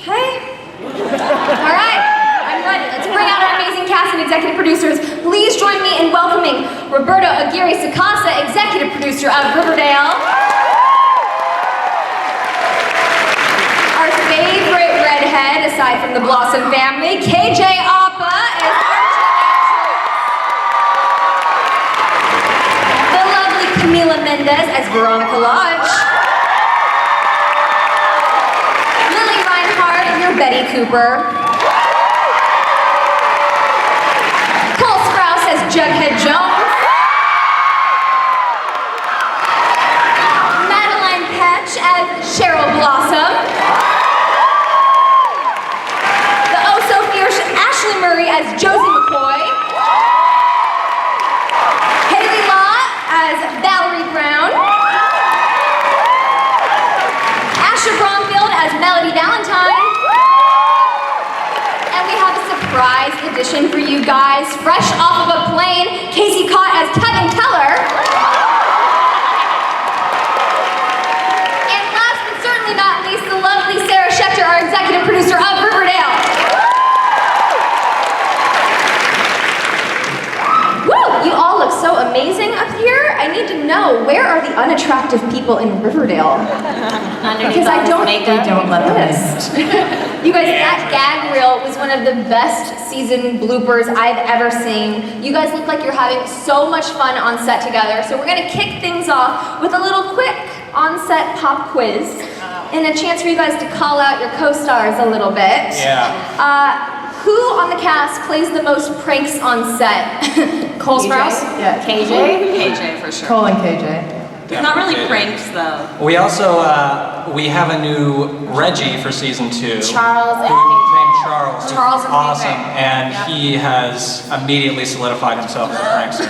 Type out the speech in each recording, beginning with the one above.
Okay. All right, I'm ready. Let's bring out our amazing cast and executive producers. Please join me in welcoming Roberto Aguirre-Sacasa, executive producer of Riverdale. Our favorite redhead, aside from the Blossom family, KJ Appa is Archie. The lovely Camila Mendes as Veronica Lodge. Lili Reihart and your Betty Cooper. Sprouse as Jughead Jones. Madelaine Petsch as Cheryl Blossom. The oh-so-fierce Ashley Murray as Josie McCoy. Haley Law as Valerie Brown. Asher Bromfield as Melody Valentine. Surprise edition for you guys, fresh off of a plane, Cott as Kevin Keller. And last but certainly not least, the lovely Sarah Schechter, our executive producer of Riverdale. Woo! You all look so amazing up here. I need to know, where are the unattractive people in Riverdale? Because I don't think they don't let them in. You guys, that gag reel was one of the best season bloopers I've ever seen. You guys look like you're having so much fun on set together. So we're gonna kick things off with a little quick on-set pop quiz and a chance for you guys to call out your co-stars a little bit. Yeah. Who on the cast plays the most pranks on set? Cole Sprouse? Yeah. KJ for sure. Cole and KJ. It's not really pranks though. We also, we have a new Reggie for season 2. Charles and named Charles. Charles and awesome, KJ. and Yep. he has immediately solidified himself as a prankster.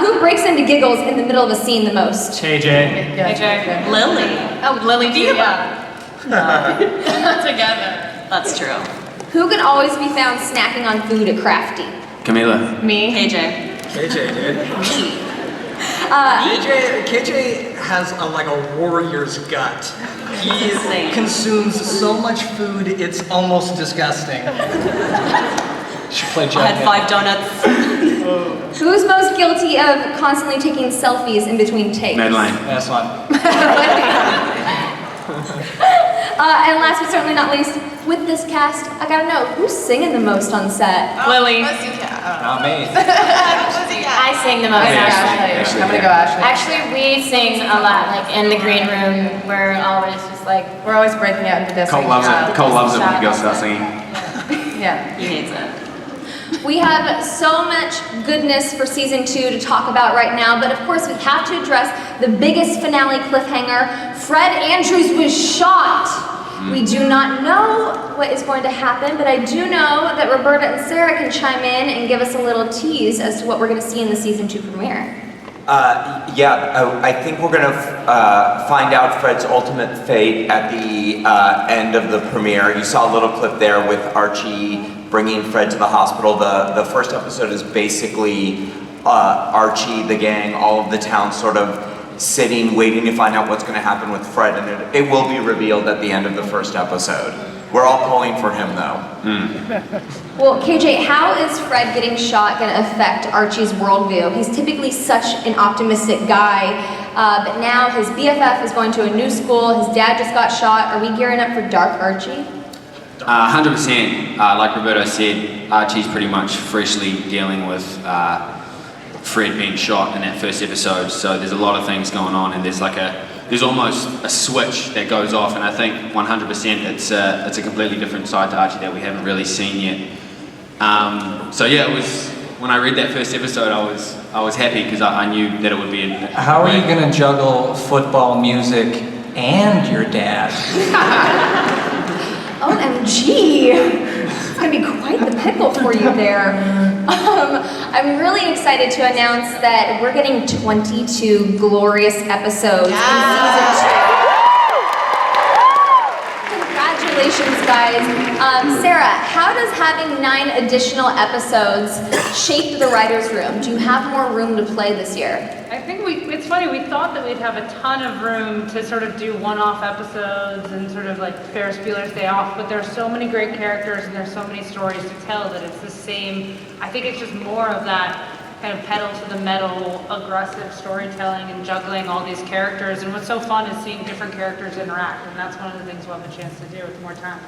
Who breaks into giggles in the middle of a scene the most? KJ. KJ. Lili. Oh, Lili too. Together. That's true. Who can always be found snacking on food at Crafty? Camila. Me. KJ. KJ, dude. KJ has like a warrior's gut. He consumes so much food, it's almost disgusting. Should play I Jughead. had 5 donuts. Who's most guilty of constantly taking selfies in between takes? Madelaine. That's one. And last but certainly not least, with this cast, I gotta know, who's singing the most on set? Lili. Not me. I sing the most. Ashley. I'm gonna go Ashley. Actually, we sing a lot, like in the green room. We're always just like, We're always breaking out into Cole dissing. loves it. Cole loves it when the girls start singing. Yeah. He hates it. We have so much goodness for season 2 to talk about right now, but of course we have to address the biggest finale cliffhanger. Fred Andrews was shot. We do not know what is going to happen, but I do know that Roberta and Sarah can chime in and give us a little tease as to what we're going to see in the season 2 premiere. I think we're going to find out Fred's ultimate fate at the end of the premiere. You saw a little clip there with Archie bringing Fred to the hospital. The first episode is basically Archie, the gang, all of the town sort of sitting, waiting to find out what's going to happen with Fred, and it will be revealed at the end of the first episode. We're all pulling for him, though. Well, KJ, how is Fred getting shot going to affect Archie's worldview? He's typically such an optimistic guy, but now his BFF is going to a new school, his dad just got shot. Are we gearing up for Dark Archie? 100%. Like Roberto said, Archie's pretty much freshly dealing with Fred being shot in that first episode. So there's a lot of things going on, and there's almost a switch that goes off. And I think 100% it's a completely different side to Archie that we haven't really seen yet. So yeah, it was when I read that first episode, I was happy because I knew that it would be. How are you going to juggle football, music, and your dad? OMG! It's gonna be quite the pickle for you there. I'm really excited to announce that we're getting 22 glorious episodes in season 2. Congratulations, guys. Sarah, how does having 9 additional episodes shape the writer's room? Do you have more room to play this year? I think it's funny, we thought that we'd have a ton of room to sort of do one-off episodes and sort of like Ferris Bueller's Day Off, but there's so many great characters and there's so many stories to tell that it's the same. I think it's just more of that kind of pedal to the metal, aggressive storytelling and juggling all these characters. And what's so fun is seeing different characters interact, and that's one of the things we'll have a chance to do with more time.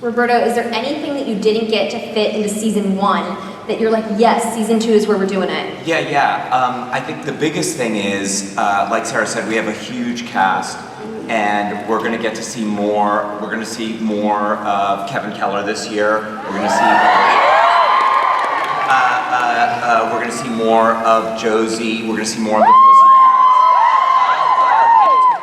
Roberto, is there anything that you didn't get to fit into season 1 that you're like, yes, season 2 is where we're doing it? Yeah. I think the biggest thing is, like Sarah said, we have a huge cast, and we're going to get to see more. We're going to see more of Kevin Keller this year. We're going to see. We're going to see more of Josie. We're going to see more of the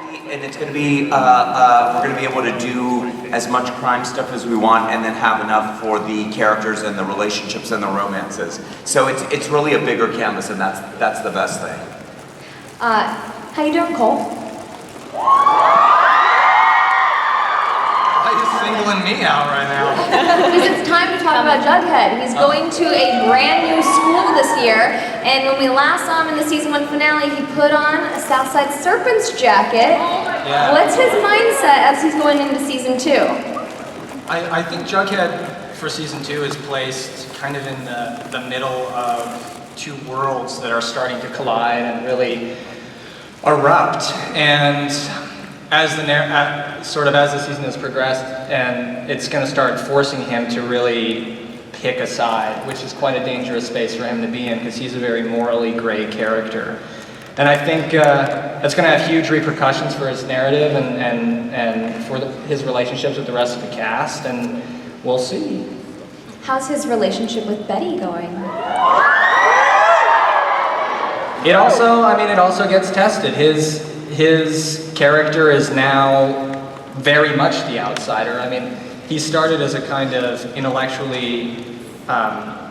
Pussycats. And it's going to be. We're going to be able to do as much crime stuff as we want, and then have enough for the characters and the relationships and the romances. So it's really a bigger canvas, and that's the best thing. How you doing, Cole? Why are you singling me out right now? Because it's time to talk about Jughead. He's going to a brand new school this year, and when we last saw him in the season 1 finale, he put on a Southside Serpents jacket. Yeah. What's his mindset as he's going into season 2? I think Jughead for season 2 is placed kind of in the middle of 2 worlds that are starting to collide and really erupt. And as the season has progressed, and it's going to start forcing him to really pick a side, which is quite a dangerous space for him to be in because he's a very morally gray character. And I think that's going to have huge repercussions for his narrative and for his relationships with the rest of the cast, and we'll see. How's his relationship with Betty going? It also gets tested. His character is now very much the outsider. I mean, he started as a kind of intellectually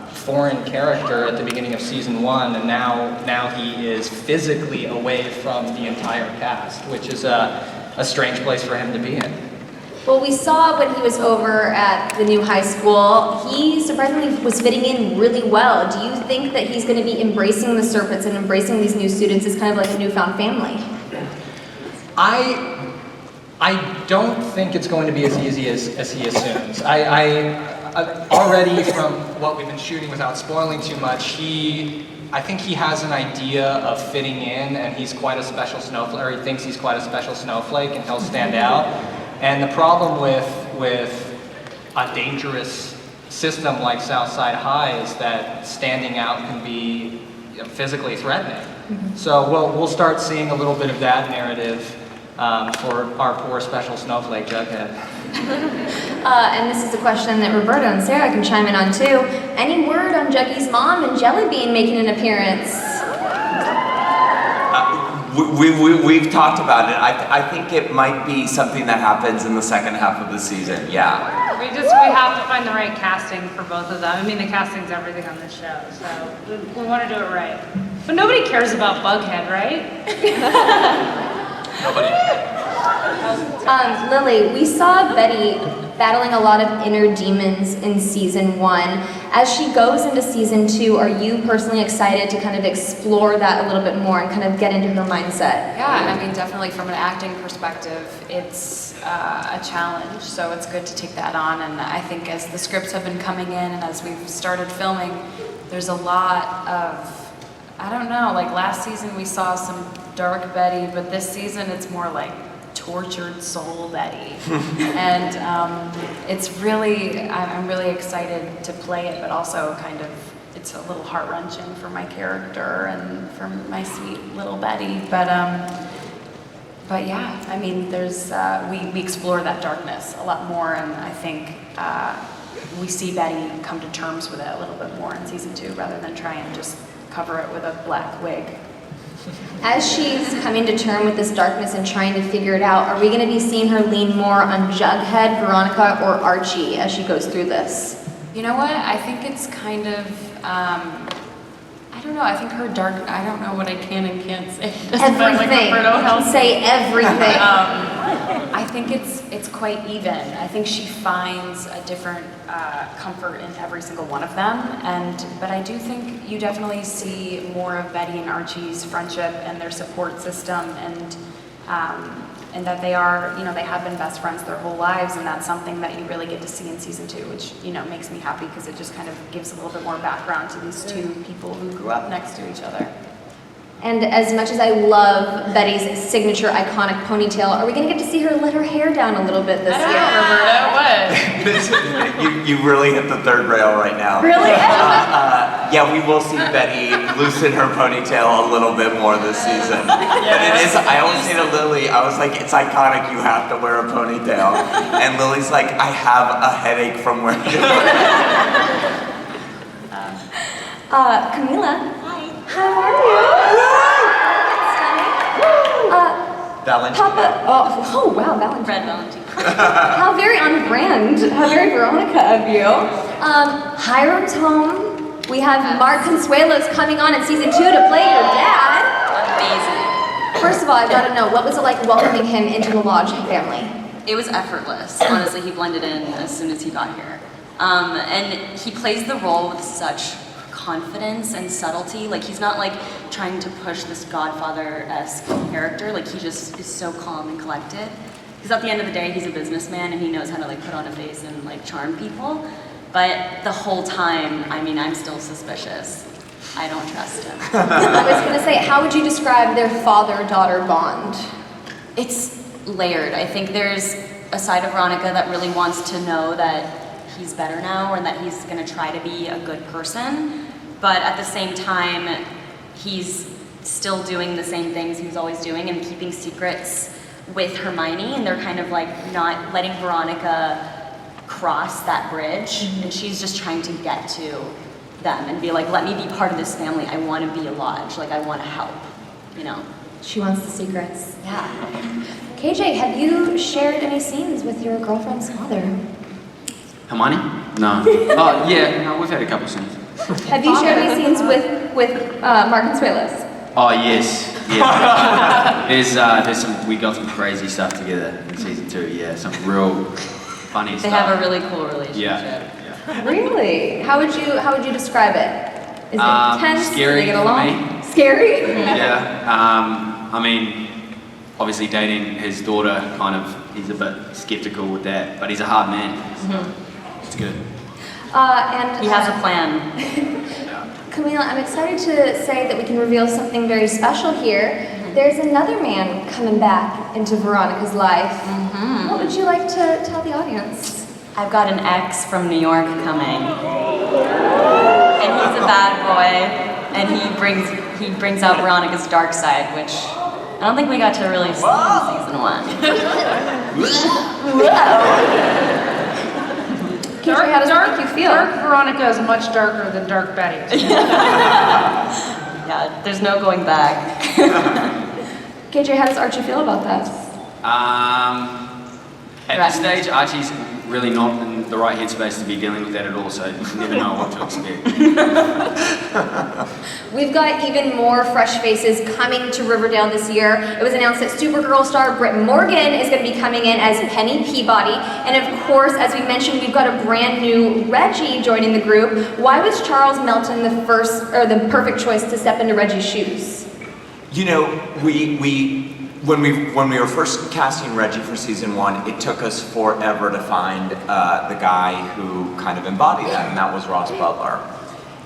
foreign character at the beginning of season 1, and now he is physically away from the entire cast, which is a strange place for him to be in. Well, we saw when he was over at the new high school, he surprisingly was fitting in really well. Do you think that he's going to be embracing the Serpents and embracing these new students as kind of like a newfound family? I don't think it's going to be as easy as he assumes. Already from what we've been shooting, without spoiling too much, I think he has an idea of fitting in, and he's quite a special snowflake, or he thinks he's quite a special snowflake, and he'll stand out. And the problem with a dangerous system like Southside High is that standing out can be physically threatening. Mm-hmm. So we'll start seeing a little bit of that narrative for our poor special snowflake Jughead. And this is a question that Roberto and Sarah can chime in on too. Any word on Juggy's mom and Jellybean making an appearance? We've talked about it. I think it might be something that happens in the second half of the season. Yeah. We have to find the right casting for both of them. I mean, the casting's everything on this show, so we want to do it right. But nobody cares about Bughead, right? Nobody. Lili, we saw Betty battling a lot of inner demons in season 1. As she goes into season 2, are you personally excited to kind of explore that a little bit more and kind of get into her mindset? Yeah, I mean, definitely from an acting perspective, it's a challenge, so it's good to take that on. And I think as the scripts have been coming in and as we've started filming, there's a lot of, I don't know, like last season we saw some dark Betty, but this season it's more like tortured soul Betty. And it's really, I'm really excited to play it, but also kind of, it's a little heart-wrenching for my character and for my sweet little Betty. But yeah, I mean, there's, we explore that darkness a lot more, and I think we see Betty come to terms with it a little bit more in season 2 rather than try and just cover it with a black wig. As she's coming to terms with this darkness and trying to figure it out, are we going to be seeing her lean more on Jughead, Veronica, or Archie as she goes through this? You know what? I think it's kind of, I I don't know. I think her dark. I don't know what I can and can't say. Everything. Roberto You help. can say everything. I think it's quite even. I think she finds a different comfort in every single one of them, but I do think you definitely see more of Betty and Archie's friendship and their support system, and that they are, they have been best friends their whole lives, and that's something that you really get to see in season 2, which makes me happy because it just kind of gives a little bit more background to these two people who grew up next to each other. And as much as I love Betty's signature iconic ponytail, are we going to get to see her let her hair down a little bit this year? Roberto, what? You really hit the third rail right now. Really? Yeah, we will see Betty loosen her ponytail a little bit more this season. But it is, I always say to Lili, I was like, it's iconic, you have to wear a ponytail. And Lily's like, I have a headache from wearing it. Camila. Hi. How are you? Valentine. Papa. Oh wow, Valentine. Red Valentine. How very on brand. How very Veronica of you. Hiram's home. We have Mark Consuelos coming on in season 2 to play your dad. Amazing. First of all, I've got to know, what was it like welcoming him into the Lodge family? It was effortless. Honestly, he blended in as soon as he got here. And he plays the role with such confidence and subtlety. Like, he's not like trying to push this Godfather-esque character. Like, he just is so calm and collected. Because at the end of the day, he's a businessman and he knows how to like put on a face and like charm people. But the whole time, I mean, I'm still suspicious. I don't trust him. I was going to say, how would you describe their father-daughter bond? It's layered. I think there's a side of Veronica that really wants to know that he's better now and that he's going to try to be a good person. But at the same time, he's still doing the same things he was always doing and keeping secrets with Hermione, and they're kind of like not letting Veronica cross that bridge, and she's just trying to get to them and be like, let me be part of this family. I want to be a Lodge. Like, I want to help, She wants the secrets. Yeah. KJ, have you shared any scenes with your girlfriend's father? Hermione? No. Oh, yeah, no, we've had a couple scenes. Have you shared any scenes with Mark Consuelos? Oh, yes. Yeah. There's some, we got some crazy stuff together in season 2, yeah, some real funny They stuff. have a really cool relationship. Yeah. Really? How would you describe it? Is it tense? Scary Do they get for along? me. Scary? Yeah. I mean, obviously dating his daughter, he's a bit skeptical with that, but he's a hard man. So it's good. And He has a plan. Camila, I'm excited to say that we can reveal something very special here. There's another man coming back into Veronica's life. What would you like to tell the audience? I've got an ex from New York coming. And he's a bad boy, and he brings out Veronica's dark side, which I don't think we got to really see in season 1. KJ, how does that make you feel? Dark Veronica is much darker than Dark Betty. Yeah, there's no going back. KJ, how does Archie feel about this? At this stage, Archie's really not in the right headspace to be dealing with that at all, so you never know what to expect. We've got even more fresh faces coming to Riverdale this year. It was announced that Supergirl star Britt Morgan is going to be coming in as Penny Peabody. And of course, as we mentioned, we've got a brand new Reggie joining the group. Why was Charles Melton the perfect choice to step into Reggie's shoes? When we were first casting Reggie for season 1, it took us forever to find the guy who kind of embodied that, and that was Ross Butler.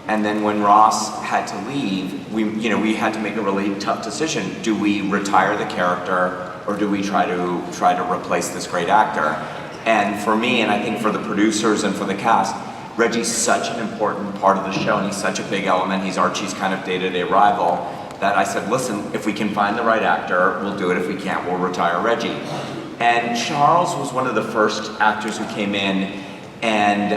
And then when Ross had to leave, we had to make a really tough decision. Do we retire the character, or do we try to replace this great actor? And for me, and I think for the producers and for the cast, Reggie's such an important part of the show, and he's such a big element. He's Archie's kind of day-to-day rival. That I said, listen, if we can find the right actor, we'll do it. If we can't, we'll retire Reggie. And Charles was one of the first actors who came in, and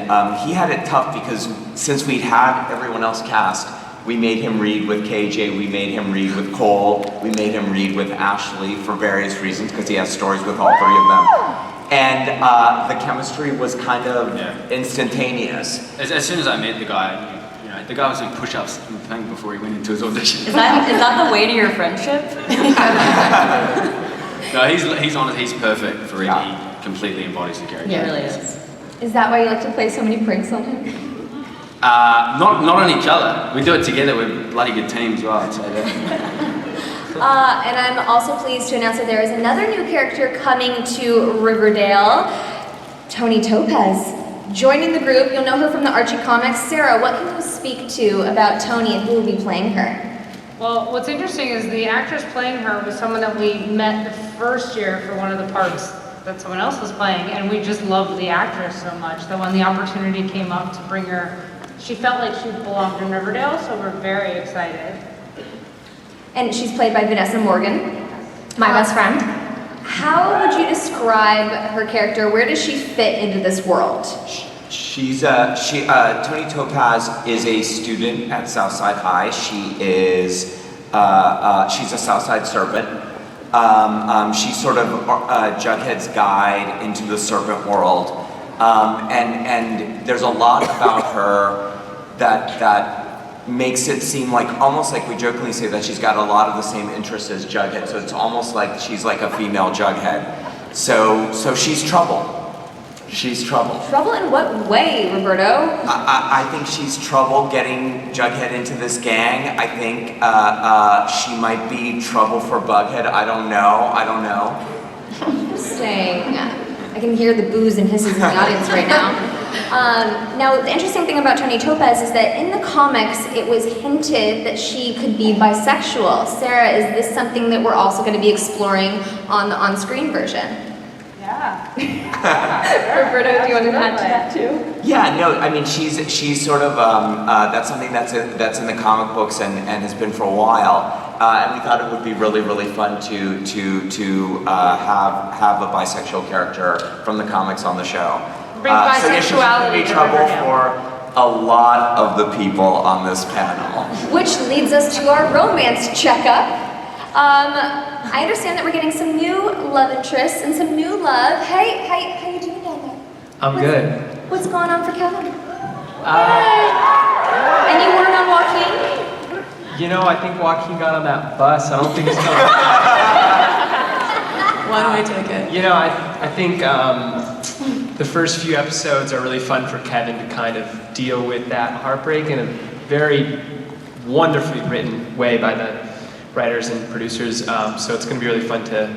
he had it tough because since we'd had everyone else cast, we made him read with KJ, we made him read with Cole, we made him read with Ashley for various reasons because he has stories with all 3 of them. And the chemistry was kind of instantaneous. As soon as I met the guy, know, the guy was doing push-ups and thing before he went into his audition. Is that the way to your friendship? No, he's perfect for it. He completely embodies the character. He really is. Is that why you like to play so many pranks on him? Not on each other. We do it together. We're bloody good teams, as well, I'd say that. And I'm also pleased to announce that there is another new character coming to Riverdale, Tony Topaz. Joining the group, you'll know her from the Archie comics. Sarah, what can you speak to about Tony and who will be playing her? Well, what's interesting is the actress playing her was someone that we met the first year for one of the parts that someone else was playing, and we just loved the actress so much that when the opportunity came up to bring her, she felt like she belonged in Riverdale, so we're very excited. And she's played by Vanessa Morgan, my best friend. How would you describe her character? Where does she fit into this world? Tony Topaz is a student at Southside High. She's a Southside Serpent. She's sort of Jughead's guide into the serpent world. And there's a lot about her that makes it seem like, almost like we jokingly say that she's got a lot of the same interests as Jughead, so it's almost like she's like a female Jughead. So she's trouble. She's trouble. Trouble in what way, Roberto? I think she's trouble getting Jughead into this gang. I think she might be trouble for Bughead. I don't know. Interesting. I can hear the boos and hisses in the audience right now. Now, the interesting thing about Tony Topaz is that in the comics, it was hinted that she could be bisexual. Sarah, is this something that we're also going to be exploring on the on-screen version? Yeah. Roberto, do you want to add to that too? Yeah, no, I mean, she's sort of, that's something that's in the comic books and has been for a while. And we thought it would be really, really fun to have a bisexual character from the comics on the show. Bring bisexuality so yeah, she's to trouble Riverdale. for a lot of the people on this panel. Which leads us to our romance checkup. I understand that we're getting some new love interests and some new love. Hey, how you doing down there? I'm good. What's going on for Kevin? Any word on Joaquin? You know, I think Joaquin got on that bus. I don't think he's coming. Why do I take it? You know, I think the first few episodes are really fun for Kevin to kind of deal with that heartbreak in a very wonderfully written way by the writers and producers. So it's going to be really fun to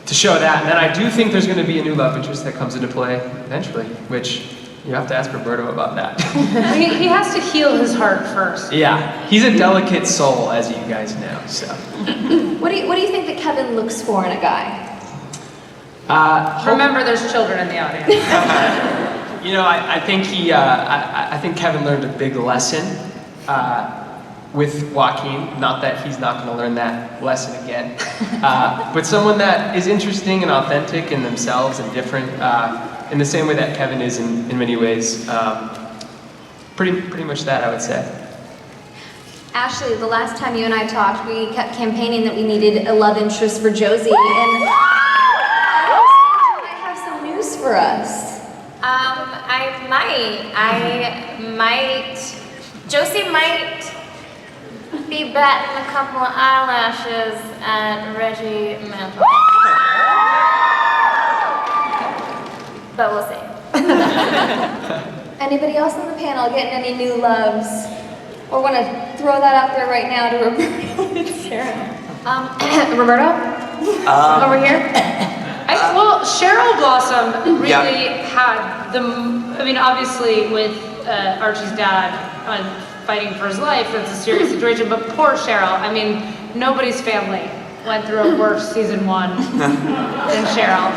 show that. And then I do think there's going to be a new love interest that comes into play eventually, which you have to ask Roberto about that. He has to heal his heart first. Yeah, he's a delicate soul, as you guys know. So. What do you think that Kevin looks for in a guy? Remember, there's children in the audience. You know, I think I think Kevin learned a big lesson with Joaquin. Not that he's not going to learn that lesson again, but someone that is interesting and authentic in themselves and different, in the same way that Kevin is in many ways. Pretty much that, I would say. Ashley, the last time you and I talked, we kept campaigning that we needed a love interest for Josie, and I have some news for us. Josie might be batting a couple of eyelashes at Reggie Mantle. But we'll see. Anybody else on the panel getting any new loves? Or want to throw that out there right now to Roberto and Sarah? Roberto? Over here? Well, Cheryl Blossom really had obviously with Archie's dad fighting for his life, that's a serious situation, but poor Cheryl, nobody's family went through a worse season 1 than Cheryl.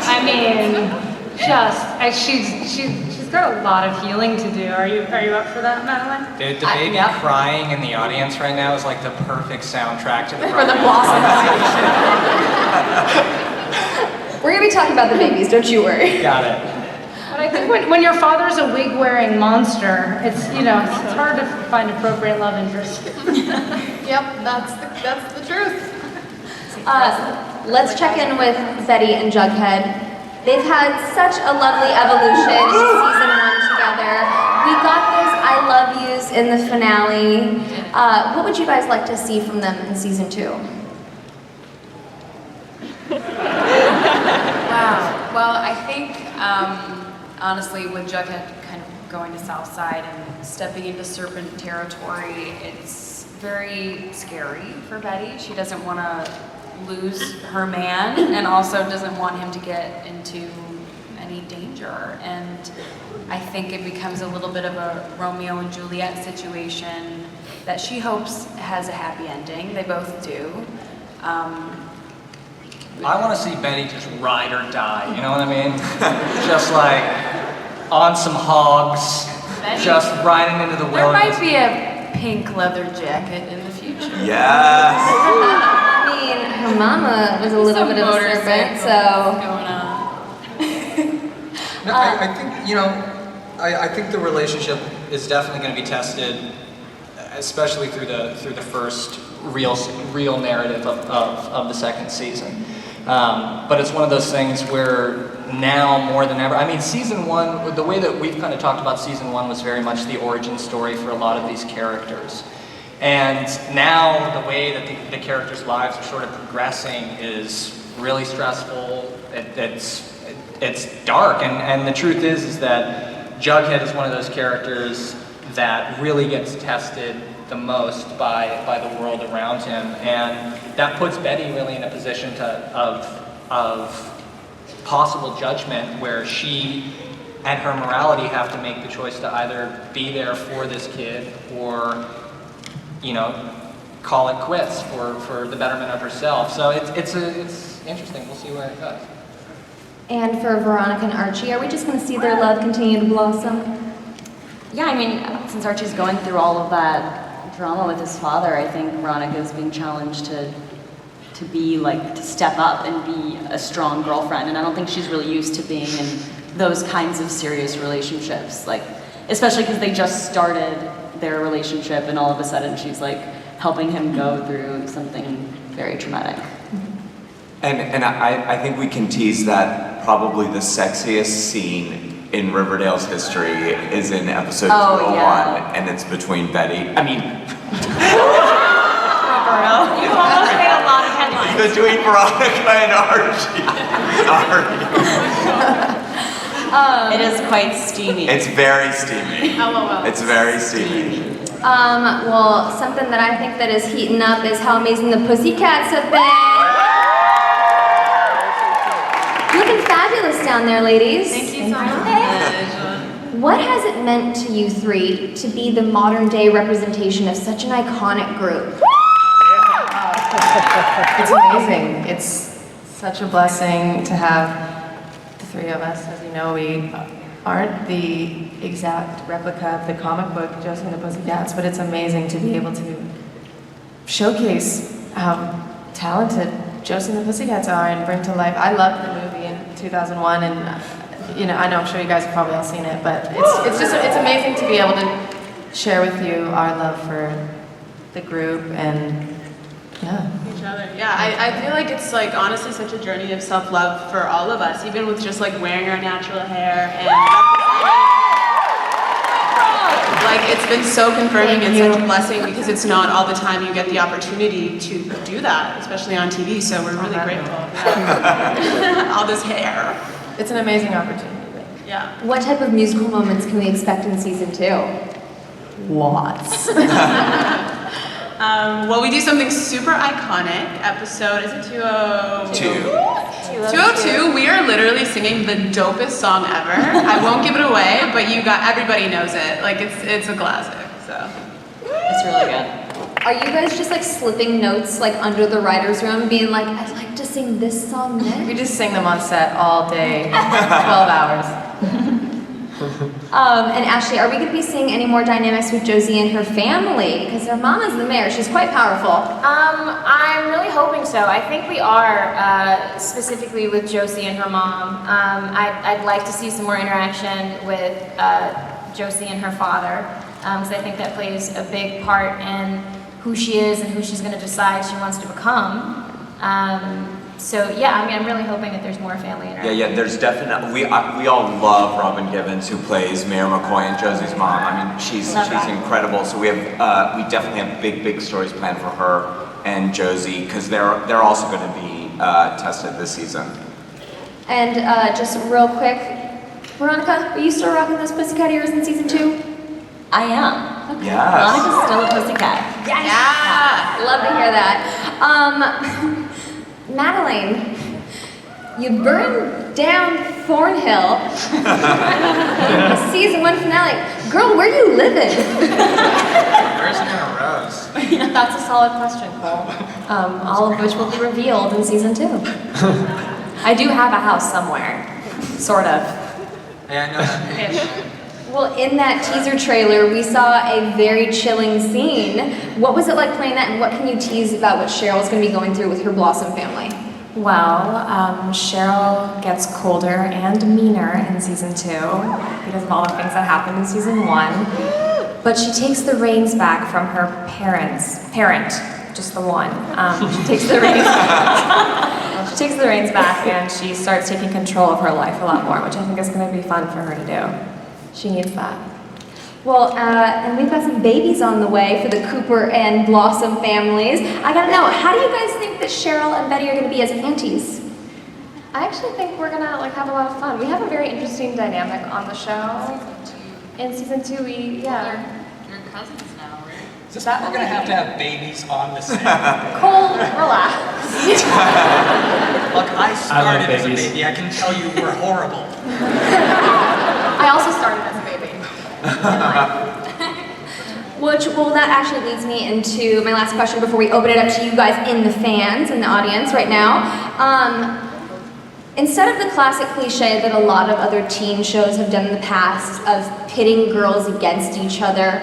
She's got a lot of healing to do. Are you up for that, Madelaine? Dude, the baby crying in the audience right now is like the perfect soundtrack to the For the Blossom. We're going to be talking about the babies, don't you worry. Got it. But I think when your father's a wig-wearing monster, it's hard to find appropriate love interest. Yep, that's the truth. Let's check in with Betty and Jughead. They've had such a lovely evolution in season 1 together. We got those I love yous in the finale. What would you guys like to see from them in season 2? Wow. Well, I think, honestly, with Jughead kind of going to Southside and stepping into Serpent territory, it's very scary for Betty. She doesn't want to lose her man and also doesn't want him to get into any danger. And I think it becomes a little bit of a Romeo and Juliet situation that she hopes has a happy ending. They both do. I want to see Betty just ride or die, you know what I mean? Just like on some hogs, Betty, just riding into the there wilderness. might be a pink leather jacket in the future. Yes. I mean, her mama was a little bit of a serpent, so. Going on. No, I think, you know, I think the relationship is definitely going to be tested, especially through the first real narrative of the second season. But it's one of those things where now more than ever, I mean, season 1, the way that we've kind of talked about season 1 was very much the origin story for a lot of these characters. And now the way that the characters' lives are sort of progressing is really stressful. It's dark, and the truth is that Jughead is one of those characters that really gets tested the most by the world around him, and that puts Betty really in a position of possible judgment where she and her morality have to make the choice to either be there for this kid or, you know, call it quits for the betterment of herself. So it's interesting. We'll see where it goes. And for Veronica and Archie, are we just going to see their love continue to blossom? Yeah, I mean, since Archie's going through all of that drama with his father, I think Veronica is being challenged to step up and be a strong girlfriend, and I don't think she's really used to being in those kinds of serious relationships, like, especially because they just started their relationship and all of a sudden she's like helping him go through something very traumatic. And I think we can tease that probably the sexiest scene in Riverdale's history is in episode 201, yeah. and it's between Betty. I mean, Roberto, you almost made a lot of headlines. between Veronica and Archie. Sorry. It is quite steamy. It's very steamy. LOL. It's very steamy. Well, something that I think that is heating up is how amazing the Pussycats have been. Looking fabulous down there, ladies. Thank you so much. What has it meant to you three to be the modern day representation of such an iconic group? It's amazing. It's such a blessing to have the three of us. As you know, we aren't the exact replica of the comic book Josie and the Pussycats, but it's amazing to be able to showcase how talented Josie and the Pussycats are and bring to life. I loved the movie in 2001, and you know, I'm sure you guys have probably all seen it, but it's amazing to be able to share with you our love for the group and each other. Yeah, I feel like it's like honestly such a journey of self-love for all of us, even with just like wearing our natural hair and like it's been so confirming and such a blessing because it's not all the time you get the opportunity to do that, especially on TV, so we're really grateful. All this hair. it's an amazing opportunity. Yeah. What type of musical moments can we expect in season 2? Lots. Well, we do something super iconic. Episode, is it 202? 202, we are literally singing the dopest song ever. I won't give it away, but everybody knows it. Like, it's a classic, so. It's really good. Are you guys just like slipping notes like under the writer's room being like, I'd like to sing this song next? We just sing them on set all day, 12 hours. And Ashley, are we going to be seeing any more dynamics with Josie and her family? Because her mama's the mayor. She's quite powerful. I'm really hoping so. I think we are, specifically with Josie and her mom. I'd like to see some more interaction with Josie and her father, because I think that plays a big part in who she is and who she's going to decide she wants to become. So yeah, I mean, I'm really hoping that there's more family interaction. Yeah, there's definitely, we all love Robin Givens, who plays Mayor McCoy and Josie's mom. I mean, she's incredible. So we definitely have big stories planned for her and Josie, because they're also going to be tested this season. And just real quick, Veronica, are you still rocking those pussycat ears in season 2? I am. Okay. Yes. Veronica's still a pussycat. Yes. Yeah. Love to hear that. Madelaine, you burned down Thornhill in the season 1 finale. Girl, where you living? Where's Nana Rose? That's a solid question, Cole. All of which will be revealed in season 2. I do have a house somewhere, sort of. Yeah, I know that. Well, in that teaser trailer, we saw a very chilling scene. What was it like playing that, and what can you tease about what Cheryl's going to be going through with her Blossom family? Well, Cheryl gets colder and meaner in season 2 because of all the things that happened in season 1. But she takes the reins back from her parent, just the one. She takes the reins. She takes the reins back and she starts taking control of her life a lot more, which I think is going to be fun for her to do. She needs that. Well, and we've got some babies on the way for the Cooper and Blossom families. I gotta know, how do you guys think that Cheryl and Betty are gonna be as aunties? I actually think we're gonna have a lot of fun. We have a very interesting dynamic on the show. In season 2, You're cousins now, right? Is this we're gonna have to have babies on the set? Cole, relax. Look, I started as a babies. baby. I can tell you we're horrible. I also started as a baby. Well, that actually leads me into my last question before we open it up to you guys in the fans, in the audience right now. Instead of the classic cliche that a lot of other teen shows have done in the past of pitting girls against each other,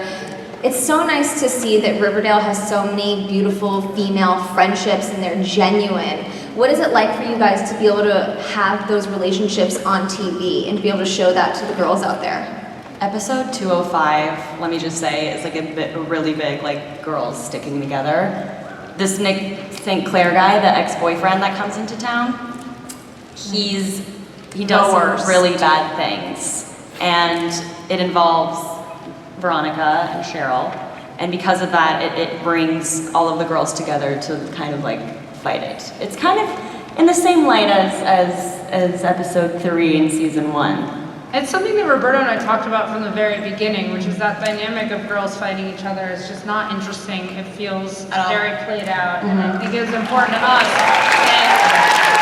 it's so nice to see that Riverdale has so many beautiful female friendships and they're genuine. What is it like for you guys to be able to have those relationships on TV and to be able to show that to the girls out there? Episode 205, let me just say, is like a really big, like, girls sticking together. This Nick St. Clair guy, the ex-boyfriend that comes into town, he does some really bad things. And it involves Veronica and Cheryl. And because of that, it brings all of the girls together to kind of like fight it. It's kind of in the same light as episode 3 in season 1. It's something that Roberto and I talked about from the very beginning, which is that dynamic of girls fighting each other is just not interesting. It feels very played out, and I think it's important to us.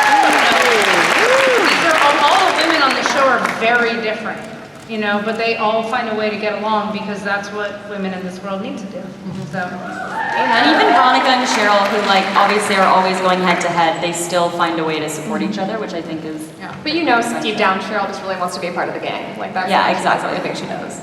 And all the women on the show are very different, but they all find a way to get along because that's what women in this world need to do. So. And even Veronica and Cheryl, who obviously are always going head to head, they still find a way to support each other, which I think is. But deep down, Cheryl just really wants to be a part of the gang. That's exactly. I think she knows.